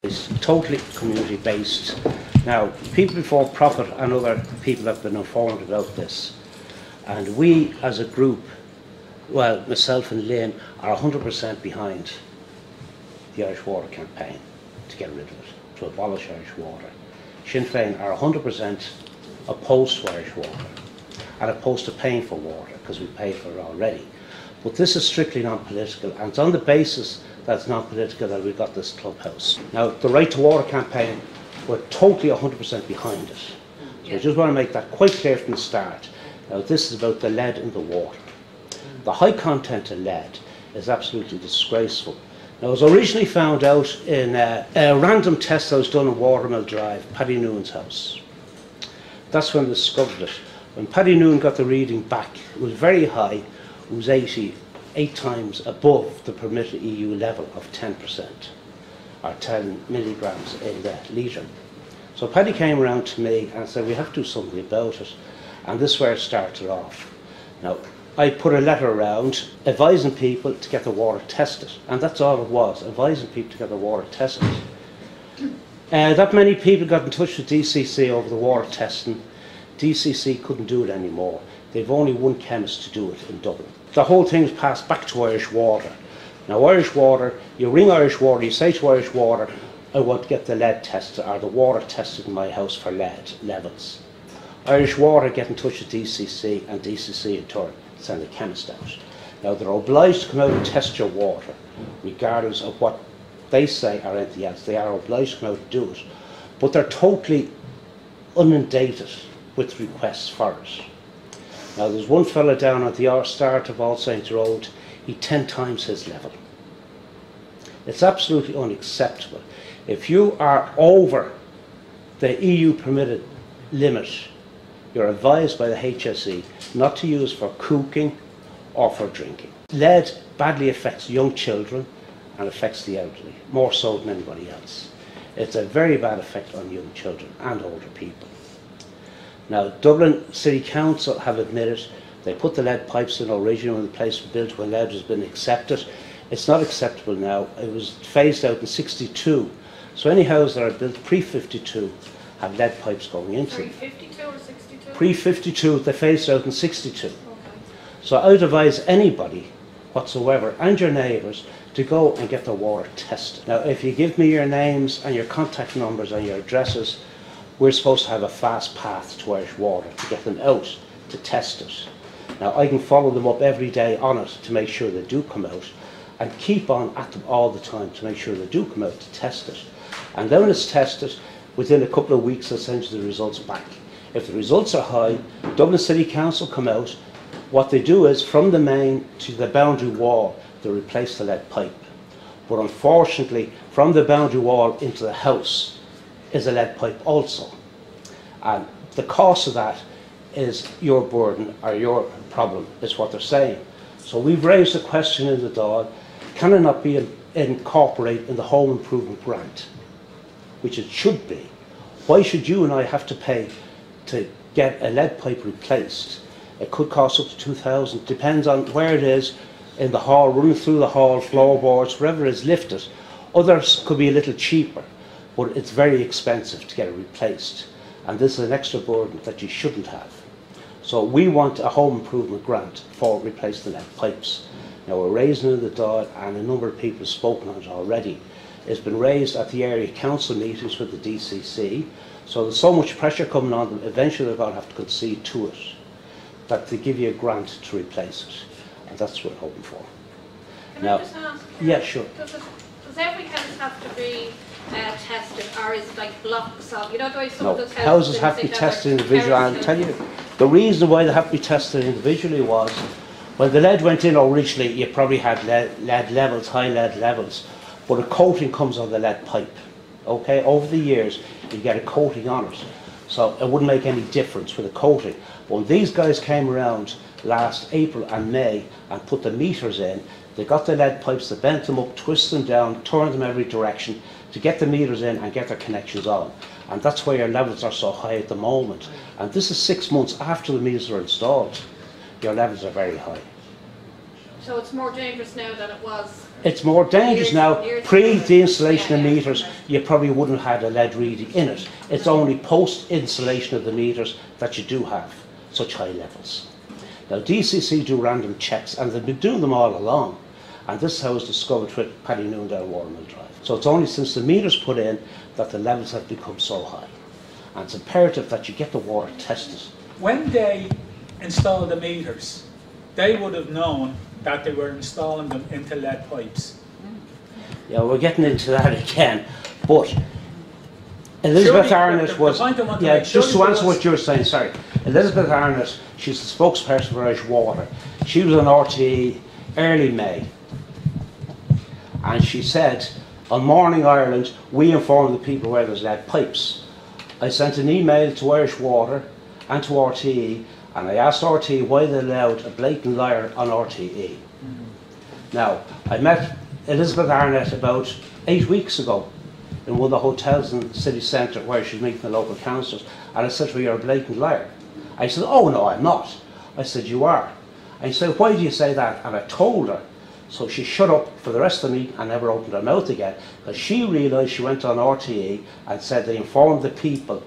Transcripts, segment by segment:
It's totally community based. Now, people before profit and other people have been informed about this, and we as a group, well, myself and Lynn, are 100% behind the Irish Water campaign to get rid of it, to abolish Irish Water. Sinn Féin are 100% opposed to Irish Water and opposed to paying for water, because we pay for it already. But this is strictly non-political, and it's on the basis that it's non-political that we've got this clubhouse. Now, the Right to Water campaign, we're totally 100% behind it. So I just want to make that quite clear from the start. Now, this is about the lead in the water. The high content of lead is absolutely disgraceful. Now, it was originally found out in a random test that was done in Watermill Drive, Paddy Noon's house. That's when they discovered it. When Paddy Noon got the reading back, it was very high. It was 88 times above the permitted EU level of 10%, or 10 milligrams in the litre. So Paddy came around to me and said, we have to do something about it. And this is where it started off. Now, I put a letter around advising people to get the water tested. And that's all it was, advising people to get the water tested. That many people got in touch with DCC over the water testing. DCC couldn't do it anymore. They've only one chemist to do it in Dublin. The whole thing's passed back to Irish Water. Now, Irish Water, you ring Irish Water, you say to Irish Water, I want to get the lead tested, or the water tested in my house for lead levels. Irish Water get in touch with DCC, and DCC in turn send a chemist out. Now, they're obliged to come out and test your water, regardless of what they say or anything else. They are obliged to come out and do it. But they're totally inundated with requests for it. Now, there's one fella down at the start of All Saints Road, he 10 times his level. It's absolutely unacceptable. If you are over the EU permitted limit, you're advised by the HSE not to use for cooking or for drinking. Lead badly affects young children and affects the elderly, more so than anybody else. It's a very bad effect on young children and older people. Now, Dublin City Council have admitted they put the lead pipes in originally when the place was built, when lead has been accepted. It's not acceptable now. It was phased out in '62. So any houses that are built pre-52 have lead pipes going into them. Pre-52 or 62? Pre-52, they phased out in '62. Okay. So I would advise anybody whatsoever, and your neighbours, to go and get their water tested. Now, if you give me your names and your contact numbers and your addresses, we're supposed to have a fast path to Irish Water to get them out to test it. Now, I can follow them up every day on it to make sure they do come out, and keep on at them all the time to make sure they do come out to test it. And then when it's tested, within a couple of weeks, I'll send you the results back. If the results are high, Dublin City Council come out. What they do is, from the main to the boundary wall, they replace the lead pipe. But unfortunately, from the boundary wall into the house is a lead pipe also. And the cost of that is your burden, or your problem, is what they're saying. So we've raised the question in the Dáil, can it not be incorporated in the home improvement grant, which it should be? Why should you and I have to pay to get a lead pipe replaced? It could cost up to 2,000, depends on where it is, in the hall, running through the hall, floorboards, wherever it is lifted. Others could be a little cheaper, but it's very expensive to get it replaced. And this is an extra burden that you shouldn't have. So we want a home improvement grant for replacing the lead pipes. Now, we're raising it in the Dáil, and a number of people have spoken on it already. It's been raised at the area council meetings with the DCC, so there's so much pressure coming on them, eventually they're going to have to concede to it, that they give you a grant to replace it. And that's what we're hoping for. Can I just ask? Yeah, sure. Does every house have to be tested, or is it like blocks of, you know, the way some of those houses have to be tested individually. And I'll tell you, the reason why they have to be tested individually was, when the lead went in originally, you probably had lead levels, high lead levels, but a coating comes on the lead pipe. Okay, over the years, you get a coating on it, so it wouldn't make any difference with a coating. But when these guys came around last April and May and put the meters in, they got the lead pipes, they bent them up, twisted them down, turned them every direction to get the meters in and get their connections on. And that's why your levels are so high at the moment. And this is 6 months after the meters are installed. Your levels are very high. So it's more dangerous now than it was. It's more dangerous now. Years Pre ago. the installation of Yeah, meters, you probably wouldn't have had a lead reading in it. It's only post installation of the meters that you do have such high levels. Now DCC do random checks, and they've been doing them all along. And this is how it was discovered with Paddy Noondale Watermill Drive. So it's only since the meters put in that the levels have become so high. And it's imperative that you get the water tested. When they installed the meters, they would have known that they were installing them into lead pipes. Yeah, we're getting into that again. But Elizabeth Surely, Arnott the was, point I want to yeah, make, just to surely answer was- what you're saying, sorry. Elizabeth Arnott, she's the spokesperson for Irish Water. She was on RTE early May. And she said, on Morning Ireland, we inform the people where there's lead pipes. I sent an email to Irish Water and to RTE, and I asked RTE why they allowed a blatant liar on RTE. Now, I met Elizabeth Arnott about 8 weeks ago in one of the hotels in the city centre where she's meeting the local councillors, and I said to her, you're a blatant liar. I said, oh no, I'm not. I said, you are. And she said, why do you say that? And I told her. So she shut up for the rest of the meeting and never opened her mouth again, because she realised she went on RTE and said they informed the people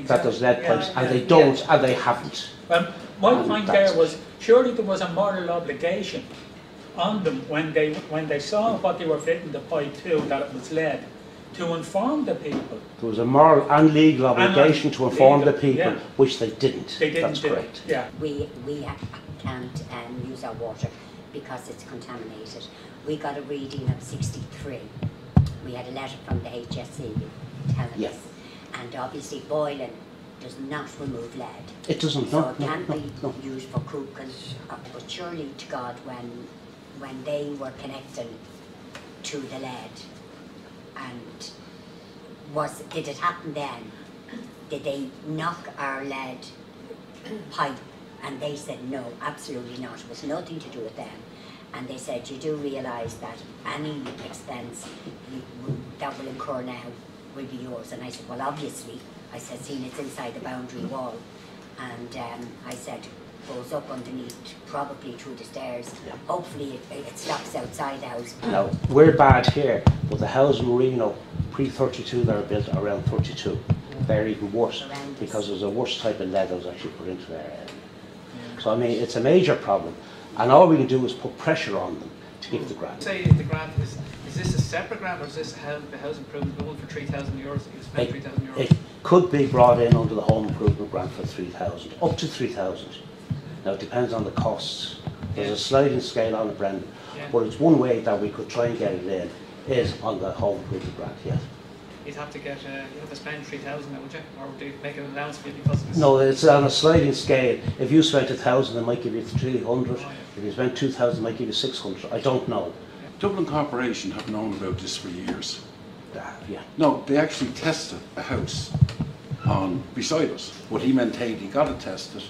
that there's lead pipes, and they don't, and they haven't. Well, my And point that's there was, surely there was a moral obligation on them when they saw what they were fitting the pipe to, that it was lead, to inform the people. There was a moral and legal obligation to inform the legal, people, yeah. which they didn't. They didn't That's do correct. it. Yeah. We can't use our water because it's contaminated. We got a reading of 63. We had a letter from the HSE telling Yeah. us. And obviously Boylan does not remove lead. It doesn't, So no, it no, can't no, be no. used for cooking. But surely to God, when they were connecting to the lead, and did it happen then? Did they knock our lead pipe? And they said no, absolutely not. It was nothing to do with them. And they said, you do realise that any expense that will incur now will be yours. And I said, well, obviously. I said, seeing it's inside the boundary wall. And I said, goes up underneath, probably through the stairs. Yeah. Hopefully it stops outside the house. Now, we're bad here, but the houses in Marino, pre-32, they were built around 32. They're even worse, because there's a worse type of lead that was actually put into their area. So, I mean, it's a major problem. And all we can do is put pressure on them to give the grant. Say the grant is this a separate grant, or is this the house improvement, the one for €3,000? You spent €3,000. It could be brought in under the home improvement grant for 3,000, up to 3,000. Now, it depends on the costs. There's a sliding scale on it, Brendan. Yeah. But it's one way that we could try and get it in, is on the home improvement grant, yes. You'd have to get, you have to spend 3,000 now, would you? Or would you make an allowance for you because of this? No, it's on a sliding scale. If you spent 1,000, they might give you 300. Oh, yeah. If you spent 2,000, they might give you 600. I don't know. Dublin Corporation have known about this for years. Yeah. No, they actually tested a house beside us, but he maintained he got it tested.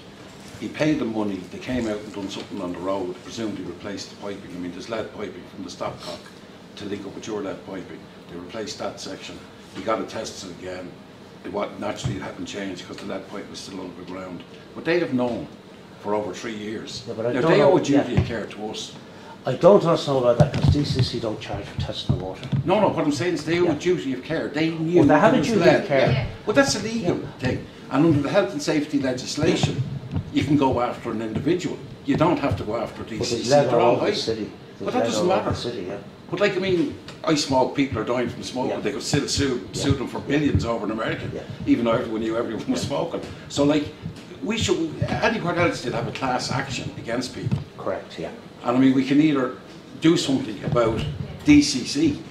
He paid them money, they came out and done something on the road, presumably replaced the piping. I mean, there's lead piping from the stopcock to link up with your lead piping. They replaced that section. He got it tested again. Naturally, it hadn't changed because the lead pipe was still underground. But they have known for over 3 years. Yeah, but I now, don't they know, owe a duty of care to us. I don't also know about that because DCC don't charge for testing the water. No, what I'm saying is they owe a duty of care. They knew Well, they have there a was duty lead. of care. Yeah. But that's a legal thing. And under the health and safety legislation, you can go after an individual. You don't have to go after But there's DCC. lead They're all all over high. the city. But that doesn't matter. City, yeah. But like, I mean, I smoke, people are dying from smoking. Yeah. They could still sue them for billions over in America, Yeah. even though everyone knew everyone was smoking. So like, we should, anywhere else did have a class action against people. Correct, yeah. And I mean, we can either do something about DCC.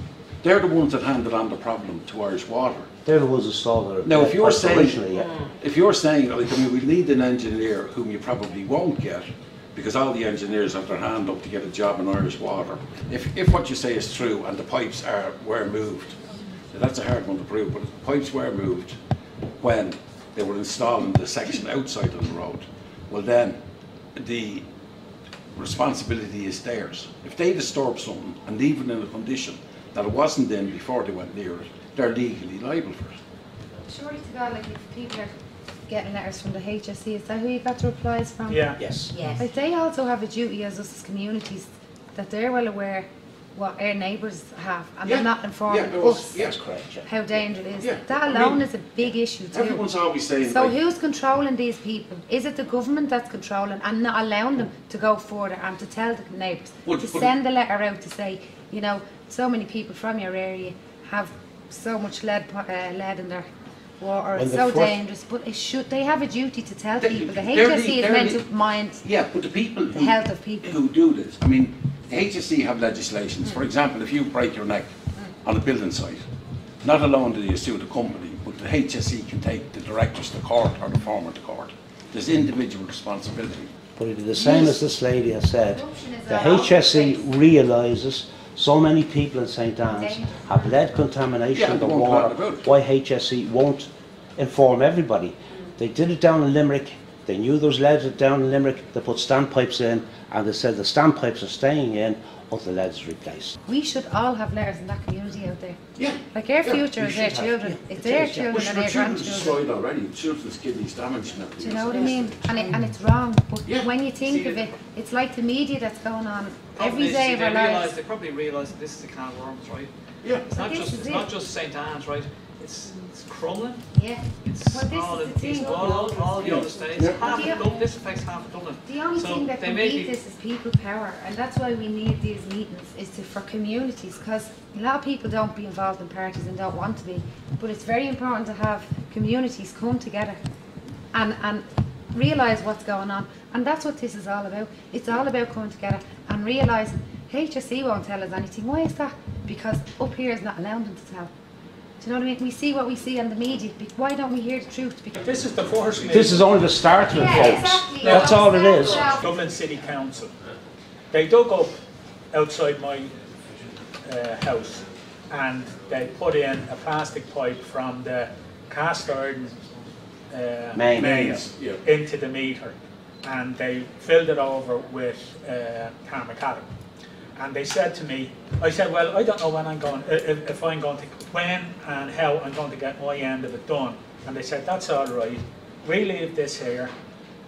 They're the ones that handed on the problem to Irish Water. They're the ones that solved it. Now, if you're originally, saying, like, I mean, we need an engineer whom you probably won't get, because all the engineers have their hand up to get a job in Irish Water. If what you say is true and the pipes were moved, that's a hard one to prove, but if the pipes were moved when they were installing the section outside of the road, well then the responsibility is theirs. If they disturb something and leave it in a condition that it wasn't in before they went near it, they're legally liable for it. Surely to God, like if people are getting letters from the HSE, is that who you got the replies from? Yeah. yes. Yes. Like they also have a duty as us as communities that they're well aware what our neighbours have, and they're not informing us That's correct, yeah. how dangerous it is. Yeah, That I alone mean, is a big issue too. Everyone's always saying, So like, who's controlling these people? Is it the government that's controlling and not allowing them to go further and to tell the neighbours, to send a letter out to say, you know, so many people from your area have so much lead in their water, it's so dangerous, but they have a duty to tell people. The HSE is meant to mind but the people the health of people. who do this, I mean, the HSE have legislations. For example, if you break your neck on a building site, not alone do you sue the company, but the HSE can take the directors to court or the foreman to court. There's individual responsibility. But it is the same as this lady has said. The HSE realises so many people in St Anne's have lead contamination in the water. Why HSE won't inform everybody? They did it down in Limerick. They knew there was lead down in Limerick. They put standpipes in, and they said the standpipes are staying in until the lead is replaced. We should all have letters in that community out there. Yeah. Like our future is their children. It's their children and their children's grandchildren. destroyed already. Children's kidneys damaged and Do you know what I mean? And it's wrong. But when you think of it, it's like the media that's going on every day of our lives. They probably realise that this is a can of worms, right? Yeah. It's not just St Anne's, right? It's Crumlin. Yeah. It's Well, this all is the thing. all the other states. Yeah. Half of Dublin, this affects half of Dublin. The only So thing that they can may beat be- this is people power, and that's why we need these meetings, is for communities, because a lot of people don't be involved in parties and don't want to be, but it's very important to have communities come together and realise what's going on, and that's what this is all about. It's all about coming together and realising HSE won't tell us anything. Why is that? Because up here is not allowing them to tell. Do you know what I mean? We see what we see on the media. Why don't we hear the truth? Because This is the first meeting. This is only the start of it, folks. exactly. That's all it is. Dublin City Council. They dug up outside my house, and they put in a plastic pipe from the cast iron mains into the meter, and they filled it over with tarmac. And they said to me, I said, well, I don't know when I'm going, when and how I'm going to get my end of it done. And they said, that's all right, we leave this here,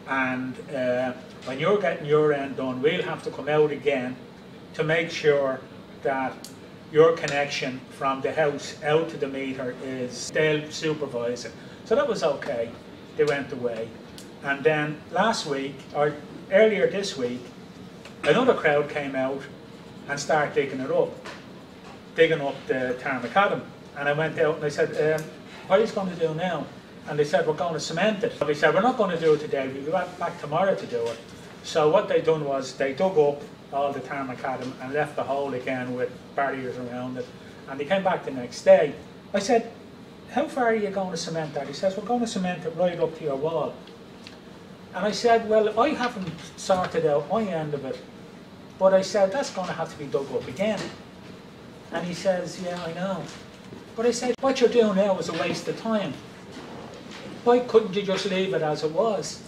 and when you're getting your end done, we'll have to come out again to make sure that your connection from the house out to the meter is, they'll supervise it. So that was okay. They went away. And then last week, or earlier this week, another crowd came out and started digging up the tarmac. And I went out and I said, what are you going to do now? And they said, we're going to cement it. They said, we're not going to do it today, we'll be back tomorrow to do it. So what they done was they dug up all the tarmac and left the hole again with barriers around it. And they came back the next day. I said, how far are you going to cement that? He says, we're going to cement it right up to your wall. And I said, well, I haven't sorted out my end of it. But I said, that's going to have to be dug up again. And he says, yeah, I know. But I said, what you're doing now is a waste of time. Why couldn't you just leave it as it was?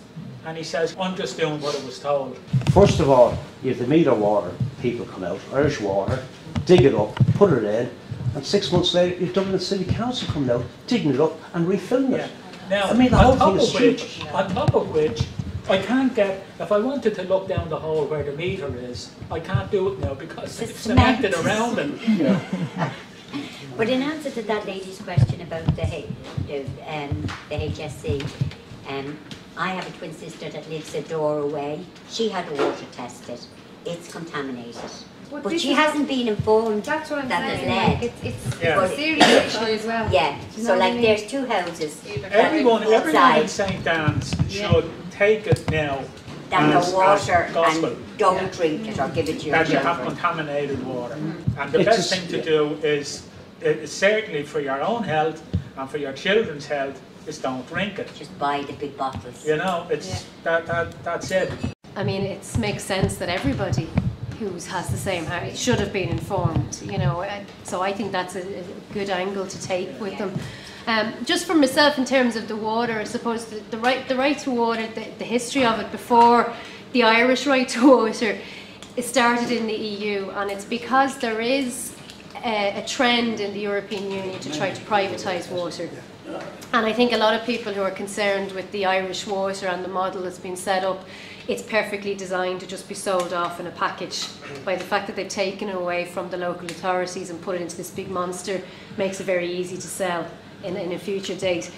And he says, I'm just doing what I was told. First of all, you have the meter water, people come out, Irish Water, dig it up, put it in, and 6 months later, you've Dublin City Council coming out, digging it up and refilling it. Now, I mean, the whole thing is stupid. On top of which, I can't get, if I wanted to look down the hole where the meter is, I can't do it now because it's cemented around it. Yeah. But in answer to that lady's question about the HSE, I have a twin sister that lives a door away. She had her water tested. It's contaminated. But she hasn't been informed That's what I'm that saying. there's lead. Like, it's Yeah. a serious issue as well. Yeah, Do you know so what I like mean? there's two houses. Everyone in outside St Anne's should take it now that as the water gospel. and don't drink it or give it to your That you have children. contaminated water. And the It's best just- thing to do is certainly for your own health and for your children's health, is don't drink it. Just buy the big bottles. You know, it's that's it. I mean, it makes sense that everybody who has the same house should have been informed, you know, so I think that's a good angle to take with them. Just for myself, in terms of the water, I suppose the right to water, the history of it before the Irish right to water, it started in the EU, and it's because there is a trend in the European Union to try to privatise water. And I think a lot of people who are concerned with the Irish water and the model that's been set up it's perfectly designed to just be sold off in a package. By the fact that they've taken it away from the local authorities and put it into this big monster makes it very easy to sell in a future date.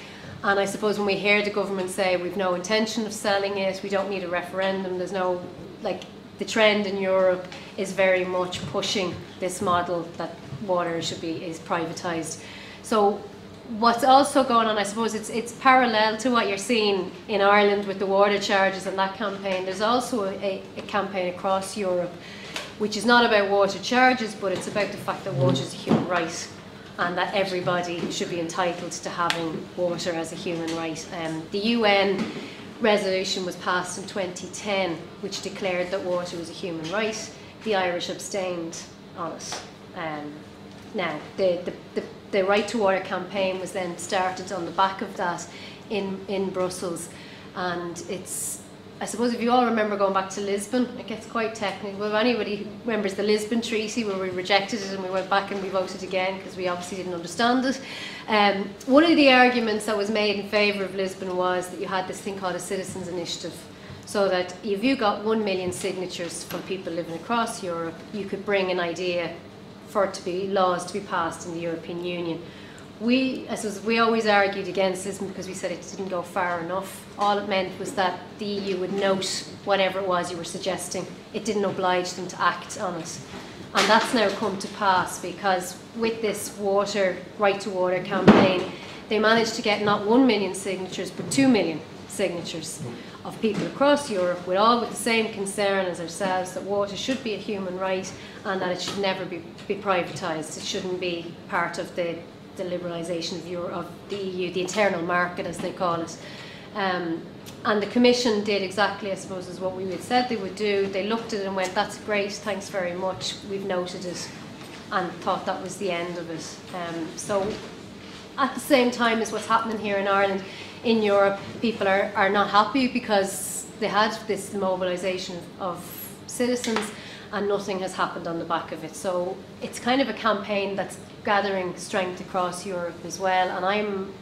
And I suppose when we hear the government say we've no intention of selling it, we don't need a referendum, there's no, like, the trend in Europe is very much pushing this model that water is privatised. So what's also going on, I suppose it's parallel to what you're seeing in Ireland with the water charges and that campaign. There's also a campaign across Europe which is not about water charges, but it's about the fact that water is a human right and that everybody should be entitled to having water as a human right. The UN resolution was passed in 2010 which declared that water was a human right. The Irish abstained on it. Now, the Right to Water campaign was then started on the back of that in Brussels, and it's, I suppose if you all remember going back to Lisbon, it gets quite technical. Well, if anybody remembers the Lisbon Treaty where we rejected it and we went back and we voted again because we obviously didn't understand it. One of the arguments that was made in favour of Lisbon was that you had this thing called a citizens' initiative. So that if you got 1 million signatures from people living across Europe, you could bring an idea for it to be laws to be passed in the European Union. I suppose we always argued against this because we said it didn't go far enough. All it meant was that the EU would note whatever it was you were suggesting. It didn't oblige them to act on it. And that's now come to pass because with this Right to Water campaign, they managed to get not 1 million signatures, but 2 million signatures of people across Europe with the same concern as ourselves that water should be a human right and that it should never be privatised. It shouldn't be part of the liberalisation of the EU, the internal market as they call it. And the Commission did exactly, I suppose, as what we had said they would do. They looked at it and went, that's great, thanks very much, we've noted it, and thought that was the end of it. So at the same time as what's happening here in Ireland, in Europe, people are not happy because they had this mobilisation of citizens and nothing has happened on the back of it. So it's kind of a campaign that's gathering strength across Europe as well. And I'm,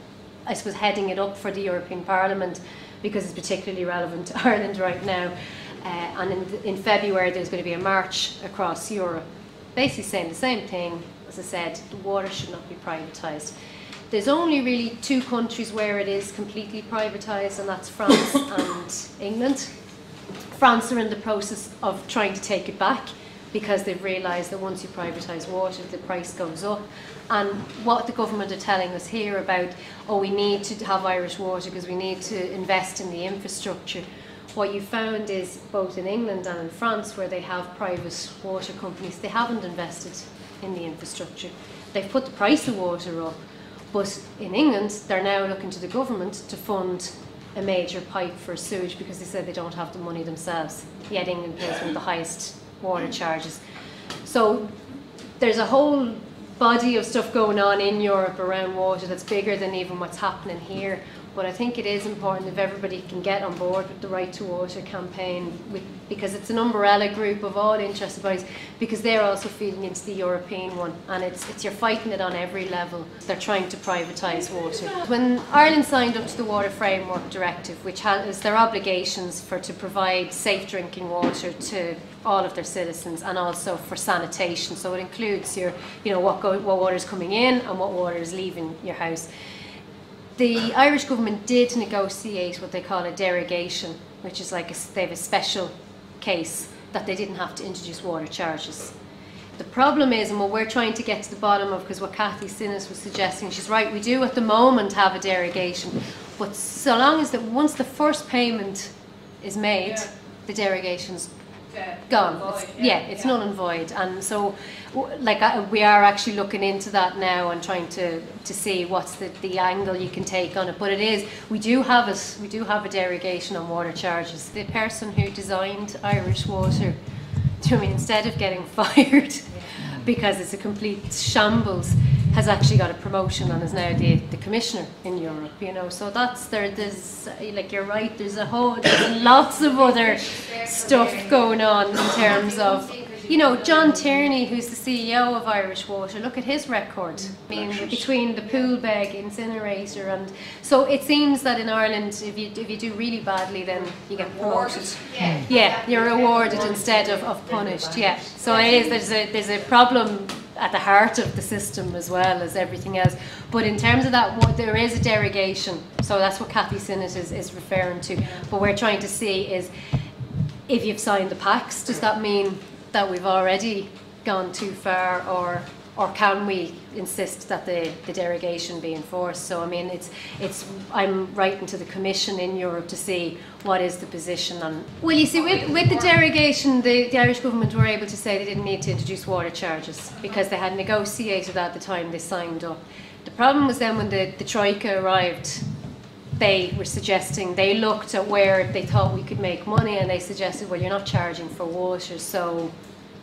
I suppose, heading it up for the European Parliament because it's particularly relevant to Ireland right now. And in February, there's going to be a march across Europe, basically saying the same thing. As I said, the water should not be privatised. There's only really 2 countries where it is completely privatised, and that's France and England. France are in the process of trying to take it back because they've realised that once you privatise water, the price goes up. And what the government are telling us here about, oh, we need to have Irish water because we need to invest in the infrastructure. What you found is both in England and in France, where they have private water companies, they haven't invested in the infrastructure. They've put the price of water up. But in England, they're now looking to the government to fund a major pipe for sewage because they said they don't have the money themselves. Yet England pays one of the highest water charges. So there's a whole body of stuff going on in Europe around water that's bigger than even what's happening here. But I think it is important if everybody can get on board with the Right to Water campaign because it's an umbrella group of all interested bodies because they're also feeding into the European one and you're fighting it on every level. They're trying to privatise water. When Ireland signed up to the Water Framework Directive, which has their obligations to provide safe drinking water to all of their citizens and also for sanitation, so it includes what water is coming in and what water is leaving your house. The Irish government did negotiate what they call a derogation, which is like they have a special case that they didn't have to introduce water charges. The problem is, and what we're trying to get to the bottom of, because what Cathy Sinas was suggesting, she's right, we do at the moment have a derogation, but so long as once the first payment is made, the derogation's gone. It's null and void. And so we are actually looking into that now and trying to see what's the angle you can take on it. But we do have a derogation on water charges. The person who designed Irish water, instead of getting fired because it's a complete shambles, has actually got a promotion and is now the commissioner in Europe, so there's you're right, there's lots of other stuff going on in terms of you know, John Tierney, who's the CEO of Irish Water, look at his record. I mean, between the pool bag incinerator, and so it seems that in Ireland, if you do really badly, then you get promoted. Yeah, you're rewarded instead of punished. Yeah, so it is. There's a problem at the heart of the system as well as everything else. But in terms of that, there is a derogation. So that's what Cathy Sinnott is referring to. But we're trying to see is, if you've signed the pacts, does that mean that we've already gone too far, or can we insist that the derogation be enforced? So I mean, I'm writing to the Commission in Europe to see what is the position on. Well, you see, with the derogation, the Irish government were able to say they didn't need to introduce water charges because they had negotiated at the time they signed up. The problem was then when the Troika arrived, they were suggesting, they looked at where they thought we could make money, and they suggested, well, you're not charging for water, so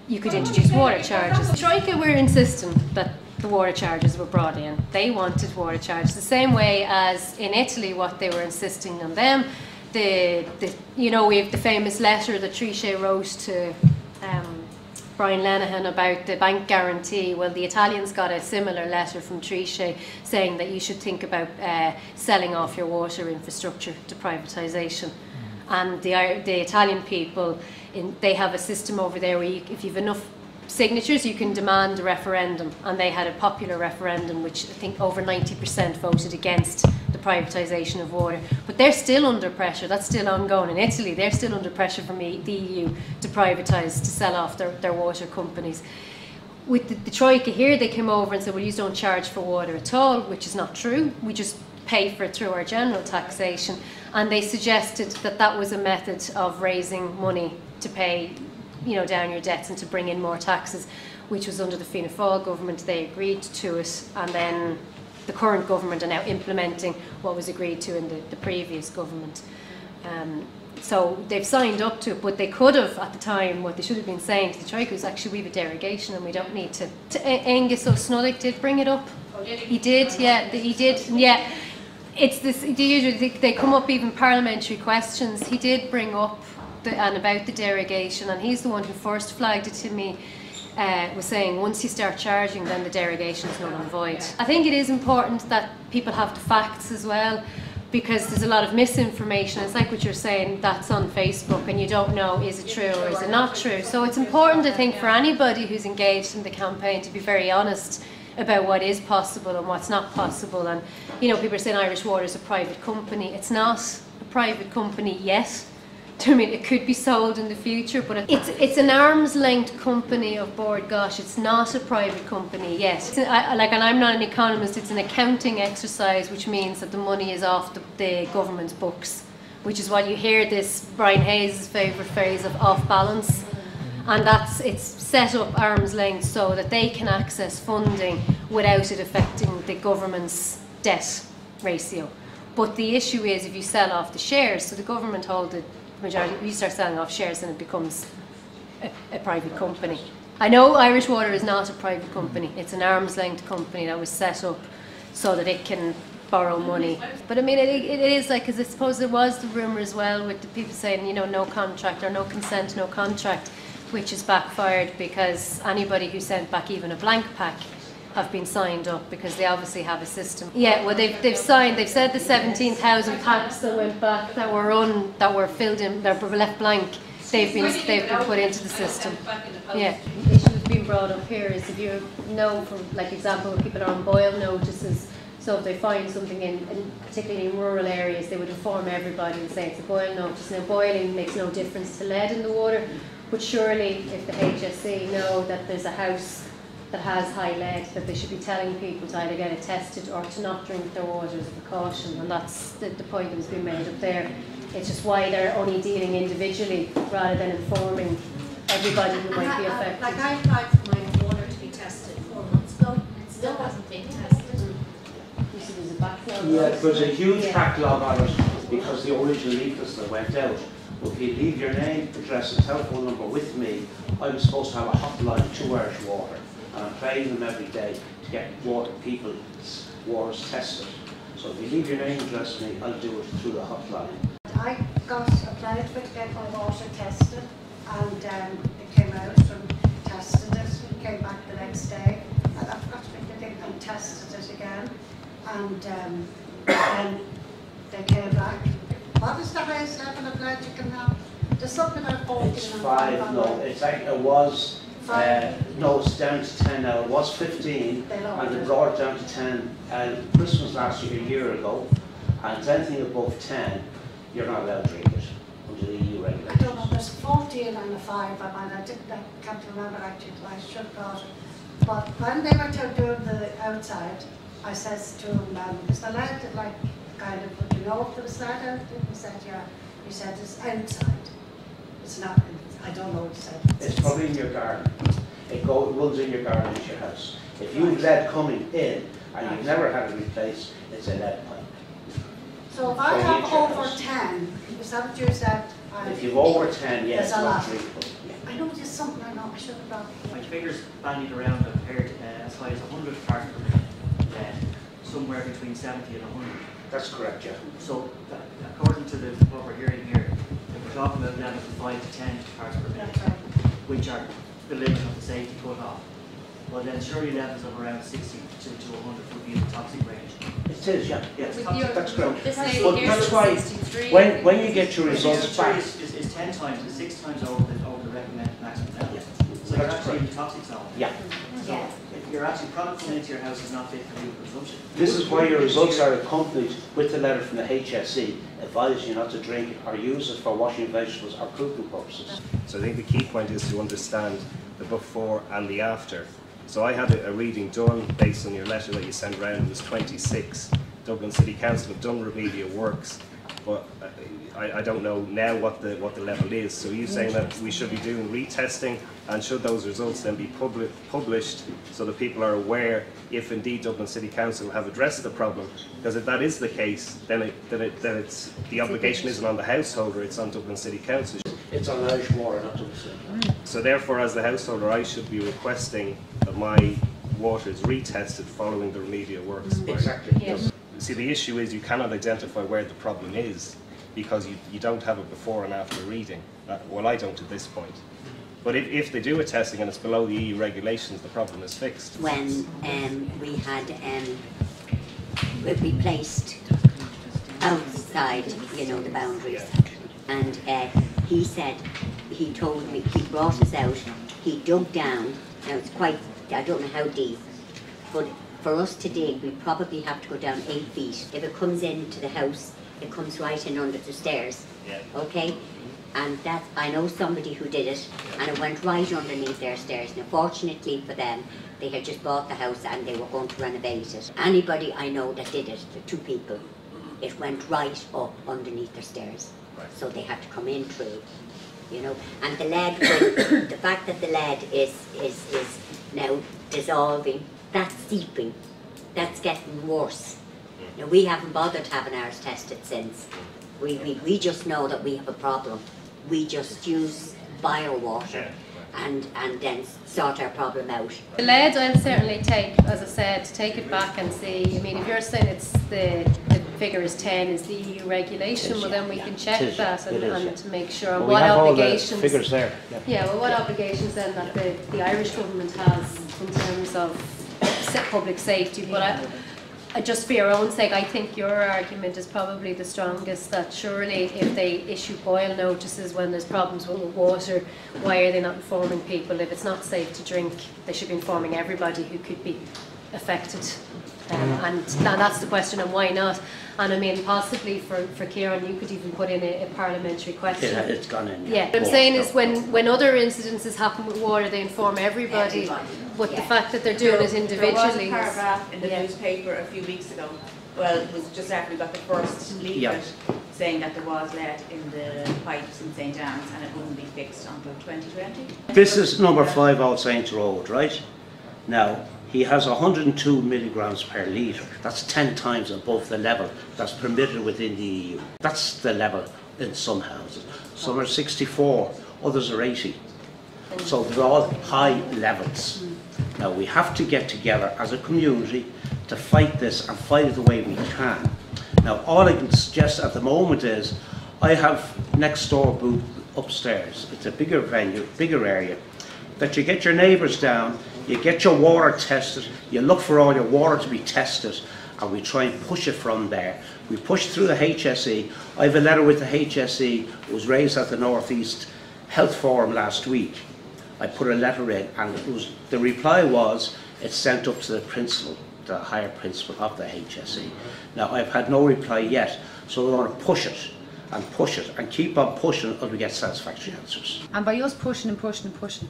you could introduce water charges. The Troika were insisting that the water charges were brought in. They wanted water charges, the same way as in Italy, what they were insisting on them. You know, we have the famous letter that Trichet wrote to Brian Lenihan about the bank guarantee. Well, the Italians got a similar letter from Trichet saying that you should think about selling off your water infrastructure to privatisation. And the Italian people, they have a system over there where if you've enough signatures, you can demand a referendum. And they had a popular referendum, which I think over 90% voted against the privatisation of water. But they're still under pressure. That's still ongoing in Italy. They're still under pressure from the EU to privatise, to sell off their water companies. With the Troika here, they came over and said, well, you don't charge for water at all, which is not true. We just pay for it through our general taxation. And they suggested that that was a method of raising money to pay, you know, down your debts and to bring in more taxes, which was under the Fianna Fáil government. They agreed to it, and then the current government are now implementing what was agreed to in the previous government. So they've signed up to it, but they could have, at the time, what they should have been saying to the Troika was, actually, we have a derogation and we don't need to. Angus O'Snuddick did bring it up. Oh, did he did, yeah, he did, yeah. It's this, usually they come up even parliamentary questions. He did bring up and about the derogation, and he's the one who first flagged it to me, was saying once you start charging, then the derogation is null and void. I think it is important that people have the facts as well, because there's a lot of misinformation. It's like what you're saying, that's on Facebook and you don't know, is it true or is it not true? So it's important, I think, for anybody who's engaged in the campaign to be very honest about what is possible and what's not possible. And you know, people are saying Irish Water is a private company. It's not a private company yet. I mean, it could be sold in the future, but it's an arm's length company of Bord Gáis. It's not a private company yet. And I'm not an economist, it's an accounting exercise, which means that the money is off the government's books, which is what you hear this Brian Hayes' favourite phrase of off balance. And it's set up arm's length so that they can access funding without it affecting the government's debt ratio. But the issue is if you sell off the shares, so the government hold the majority, you start selling off shares and it becomes a private company. I know Irish Water is not a private company, it's an arm's length company that was set up so that it can borrow money. But I mean, it is like, because I suppose there was the rumour as well with the people saying, you know, no contract or no consent, no contract, which has backfired because anybody who sent back even a blank pack have been signed up because they obviously have a system. Yeah, well they've signed, they've said the 17,000 packs that went back that were filled in, that were left blank, they've been put into the system. Yeah. The issue that's been brought up here is if you know, from like example, when people are on boil notices, so if they find something in particularly in rural areas, they would inform everybody and say it's a boil notice. Now boiling makes no difference to lead in the water, but surely if the HSE know that there's a house that has high lead, that they should be telling people to either get it tested or to not drink their water as a precaution. And that's the point that was being made up there. It's just why they're only dealing individually rather than informing everybody who might be affected. Like I applied for my water to be tested 4 months ago, it still hasn't been tested. You see there's a backlog. Yeah, there's a huge backlog on it because the original leaflets that went out. If you leave your name, address and telephone number with me, I'm supposed to have a hotline to Irish Water. And I'm playing them every day to get people's waters tested. So if you leave your name address with me, I'll do it through the hotline. I applied for to get my water tested, and it came out from tested it, and came back the next day. And I forgot to make the thing and tested it again. And then they came back. What is the highest level of lead you can have? There's something about 14 It's and 5, no, it's like it was, no, it's down to 10 now. It was 15, and they brought it down to 10 Christmas last year, a year ago. And anything above 10, you're not allowed to drink it under the EU regulations. I don't know, there's 14 and a 5, I can't remember actually, I should have got it. But when they were doing the outside, I says to him, is the lead like kind of, would you know if there was lead out? He said, yeah. He said, it's outside. It's not, I don't know what he said. It's probably in your garden. It runs in your garden into your house. If you've lead coming in and you've never had it replaced, it's a lead pipe. So if I have over 10, is that what you said? If you've over 10, yes, it's not drinkable. I know there's something I know, I should have brought it. My figures bandied around have heard as high as 100 parts per million lead, somewhere between 70 and 100. That's correct, yeah. So according to what we're hearing here, we're talking about levels of 5 to 10 parts per million, which are the limit of the safety cut-off. Well then surely levels of around 60 to 100 would be in the toxic range. It is, yeah. Yes, that's correct. This lady But here that's is why 63. when you get your results back, is 10 times, is 6 times over the recommended maximum level. Yeah. So you're actually in the toxic zone. yeah. So if your actual product coming into your house is not fit for human consumption. This is why your results are accompanied with a letter from the HSE advising you not to drink it or use it for washing vegetables or cooking purposes. So I think the key point is to understand the before and the after. So I had a reading done based on your letter that you sent around. It was 26. Dublin City Council have done remedial works, but I don't know now what the level is. So you're saying that we should be doing retesting, and should those results then be published so that people are aware if indeed Dublin City Council have addressed the problem? Because if that is the case, then it's the obligation isn't on the householder, it's on Dublin City Council. It's on Irish water, not Dublin City. So therefore, as the householder, I should be requesting that my water is retested following the remedial works. Exactly. Yes. See, the issue is you cannot identify where the problem is because you don't have a before and after reading. Well, I don't at this point. But if they do a testing and it's below the EU regulations, the problem is fixed. When we had we placed outside, you know, the boundaries, and he said, he told me, he brought us out, he dug down. Now it's quite, I don't know how deep, but for us to dig, we probably have to go down 8 feet. If it comes into the house, it comes right in under the stairs, okay? And that, I know somebody who did it, and it went right underneath their stairs. Now, fortunately for them, they had just bought the house and they were going to renovate it. Anybody I know that did it, the 2 people, it went right up underneath their stairs. So they had to come in through, you know. And the lead, the fact that the lead is now dissolving, that's seeping, that's getting worse. Now, we haven't bothered having ours tested since. We just know that we have a problem. We just use bio water and then sort our problem out. The lead I'll certainly take, as I said, take it back and see. I mean, if you're saying it's the figure is 10 is the EU regulation, well then we can check that and to make sure well, what obligations. All the figures there. Yeah, well, what obligations then that the Irish government has in terms of public safety, but just for your own sake, I think your argument is probably the strongest, that surely if they issue boil notices when there's problems with water, why are they not informing people? If it's not safe to drink, they should be informing everybody who could be affected. And that's the question, and why not? And I mean, possibly for Ciarán, you could even put in a parliamentary question. Yeah, it's gone in. Yeah, what I'm saying is when other incidences happen with water, they inform everybody. But the fact that they're doing it individually. There was a paragraph in the newspaper a few weeks ago. Well, it was just after we got the first leaflet saying that there was lead in the pipes in St. Anne's and it wouldn't be fixed until 2020. This is number 5 Old Saints Road, right? Now, he has 102 milligrams per litre. That's 10 times above the level that's permitted within the EU. That's the level in some houses. Some are 64, others are 80. So they're all high levels. Now we have to get together as a community to fight this and fight it the way we can. Now all I can suggest at the moment is, I have next door booth upstairs. It's a bigger venue, bigger area. that you get your neighbours down, you get your water tested, you look for all your water to be tested, and we try and push it from there. We push through the HSE. I have a letter with the HSE. It was raised at the North East Health Forum last week. I put a letter in, and the reply was it's sent up to the principal, the higher principal of the HSE. Now, I've had no reply yet, so we're going to push it and keep on pushing until we get satisfactory answers. And by us pushing and pushing and pushing,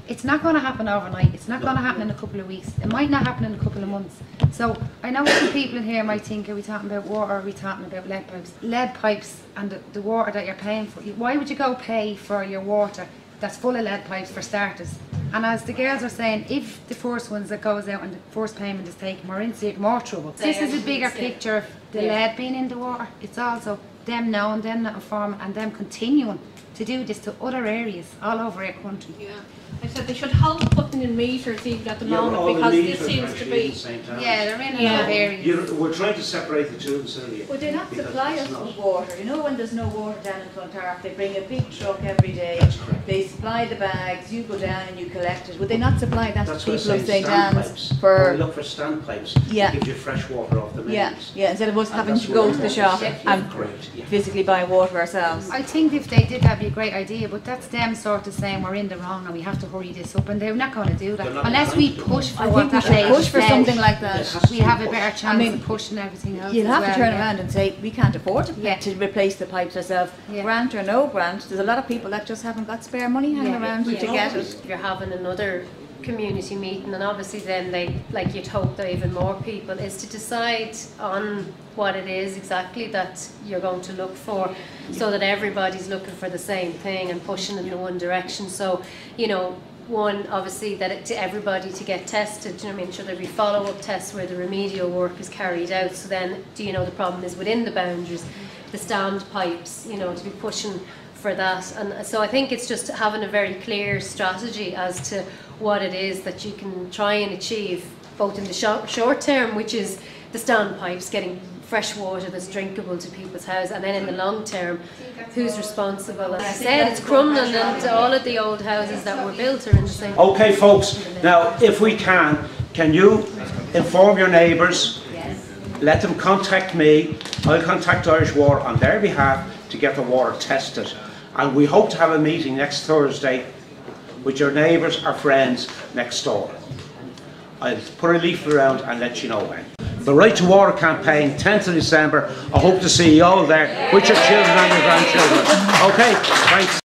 it's not going to happen overnight. It's not going to happen in a couple of weeks. It might not happen in a couple of months. So I know some people in here might think, are we talking about water, or are we talking about lead pipes? Lead pipes and the water that you're paying for. Why would you go pay for your water that's full of lead pipes for starters? And as the girls are saying, if the first ones that goes out and the first payment is taken, we're into more trouble. This is a bigger picture of the lead being in the water. It's also them knowing, them not informing, and them continuing to do this to other areas all over our country. Yeah. I said they should halt putting in meters even at the moment, because this seems to be... Yeah, they're in a lot of areas. We're trying to separate the two, Sylvia. Would they not supply us with water? You know, when there's no water down in Clontarf, they bring a big truck every day. They supply the bags, you go down and you collect it. Would they not supply that to people of St. Anne's for... We look for standpipes. Yeah. Give you fresh water off the mains. Yeah, instead of us having to go to the shop and physically buy water ourselves. I think if they did, that'd be a great idea, but that's them sort of saying we're in the wrong and we have to hurry this up, and they're not going to do that unless we push for what that lady push for something like that. We have a better chance of pushing everything else. You'll have to turn around and say we can't afford to replace the pipes ourselves. Grant or no grant, there's a lot of people that just haven't got spare money hanging around to get it. You're having another community meeting, and obviously then they, like you'd hope that even more people, is to decide on what it is exactly that you're going to look for, so that everybody's looking for the same thing and pushing in the one direction. So, you know, one, obviously, that to everybody to get tested, you know what I mean, should there be follow-up tests where the remedial work is carried out, so then, do you know, the problem is within the boundaries, the stand pipes, you know, to be pushing for that. And so I think it's just having a very clear strategy as to what it is that you can try and achieve, both in the short term, which is the stand pipes, getting fresh water that's drinkable to people's houses, and then in the long term, who's responsible? As I said, it's crumbling, and all of the old houses that were built are in the same. Okay, folks, now if we can you inform your neighbours? Let them contact me. I'll contact Irish Water on their behalf to get the water tested. And we hope to have a meeting next Thursday with your neighbours or friends next door. I'll put a leaflet around and let you know when. The Right to Water campaign, 10th of December. I hope to see you all there with your children and your grandchildren. Okay, thanks.